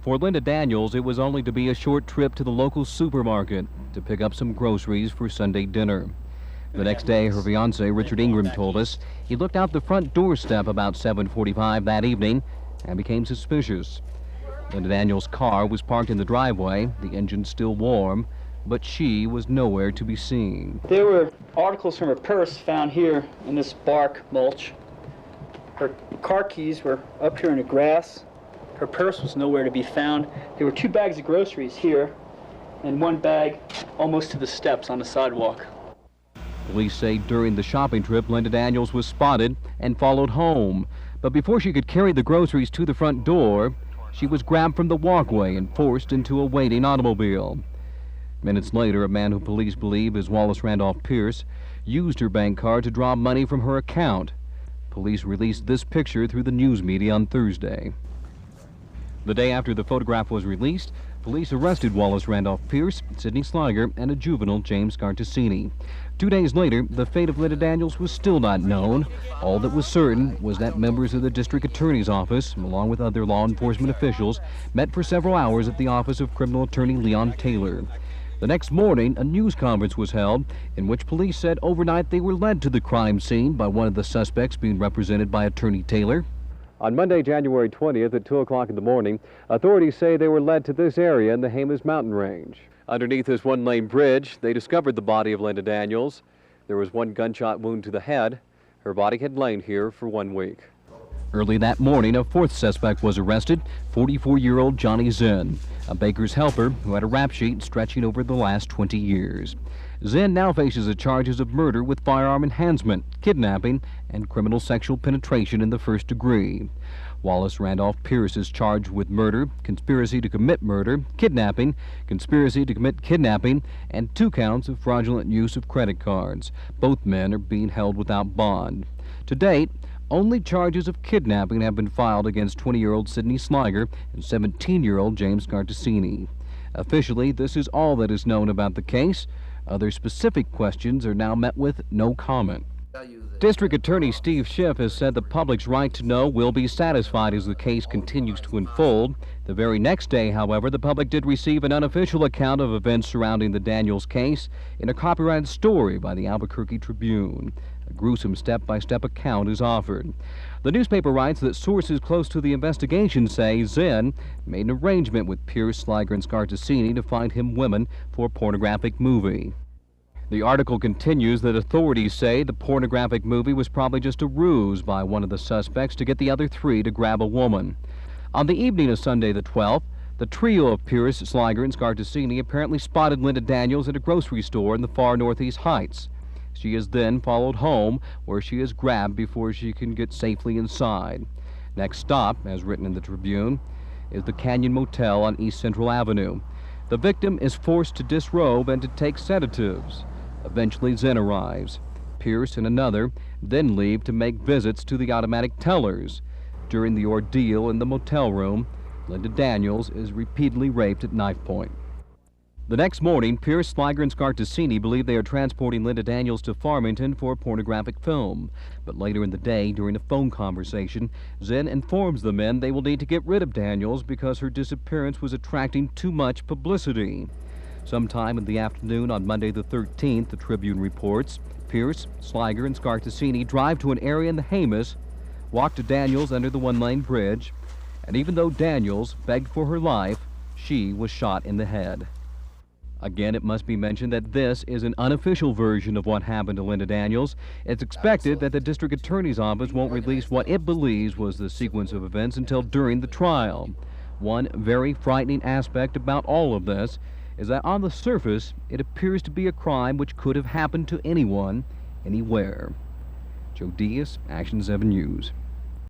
For Linda Daniels, it was only to be a short trip to the local supermarket to pick up some groceries for Sunday dinner. The next day, her fiancé, Richard Ingram, told us he looked out the front doorstep about 7:45 that evening and became suspicious. Linda Daniels' car was parked in the driveway, the engine still warm, but she was nowhere to be seen. There were articles from her purse found here in this bark mulch. Her car keys were up here in the grass. Her purse was nowhere to be found. There were 2 bags of groceries here and 1 bag almost to the steps on the sidewalk. Police say during the shopping trip, Linda Daniels was spotted and followed home. But before she could carry the groceries to the front door, she was grabbed from the walkway and forced into a waiting automobile. Minutes later, a man who police believe is Wallace Randolph Pierce used her bank card to draw money from her account. Police released this picture through the news media on Thursday. The day after the photograph was released, police arrested Wallace Randolph Pierce, Sidney Sliger, and a juvenile, James Scartassini. 2 days later, the fate of Linda Daniels was still not known. All that was certain was that members of the district attorney's office, along with other law enforcement officials, met for several hours at the office of criminal attorney Leon Taylor. The next morning, a news conference was held in which police said overnight they were led to the crime scene by one of the suspects being represented by attorney Taylor. On Monday, January 20th at 2 o'clock in the morning, authorities say they were led to this area in the Jemez Mountain Range. Underneath this one-lane bridge, they discovered the body of Linda Daniels. There was 1 gunshot wound to the head. Her body had lain here for 1 week. Early that morning, a 4th suspect was arrested, 44-year-old Johnny Zinn, a baker's helper who had a rap sheet stretching over the last 20 years. Zinn now faces the charges of murder with firearm enhancement, kidnapping, and criminal sexual penetration in the 1st degree. Wallace Randolph Pierce is charged with murder, conspiracy to commit murder, kidnapping, conspiracy to commit kidnapping, and 2 counts of fraudulent use of credit cards. Both men are being held without bond. To date, only charges of kidnapping have been filed against 20-year-old Sidney Sliger and 17-year-old James Scartassini. Officially, this is all that is known about the case. Other specific questions are now met with no comment. District Attorney Steve Schiff has said the public's right to know will be satisfied as the case continues to unfold. The very next day, however, the public did receive an unofficial account of events surrounding the Daniels case in a copyrighted story by the Albuquerque Tribune. A gruesome step-by-step account is offered. The newspaper writes that sources close to the investigation say Zinn made an arrangement with Pierce, Sliger, and Scartassini to find him women for a pornographic movie. The article continues that authorities say the pornographic movie was probably just a ruse by one of the suspects to get the other 3 to grab a woman. On the evening of Sunday the 12th, the trio of Pierce, Sliger, and Scartassini apparently spotted Linda Daniels at a grocery store in the far northeast Heights. She is then followed home, where she is grabbed before she can get safely inside. Next stop, as written in the Tribune, is the Canyon Motel on East Central Avenue. The victim is forced to disrobe and to take sedatives. Eventually, Zinn arrives. Pierce and another then leave to make visits to the automatic tellers. During the ordeal in the motel room, Linda Daniels is repeatedly raped at knife point. The next morning, Pierce, Sliger, and Scartassini believe they are transporting Linda Daniels to Farmington for a pornographic film. But later in the day, during a phone conversation, Zinn informs the men they will need to get rid of Daniels because her disappearance was attracting too much publicity. Sometime in the afternoon on Monday the 13th, the Tribune reports, Pierce, Sliger, and Scartassini drive to an area in the Jemez, walk to Daniels under the 1-lane bridge, and even though Daniels begged for her life, she was shot in the head. Again, it must be mentioned that this is an unofficial version of what happened to Linda Daniels. It's expected that the district attorney's office won't release what it believes was the sequence of events until during the trial. One very frightening aspect about all of this is that on the surface, it appears to be a crime which could have happened to anyone, anywhere. Joe Diaz, Action 7 News.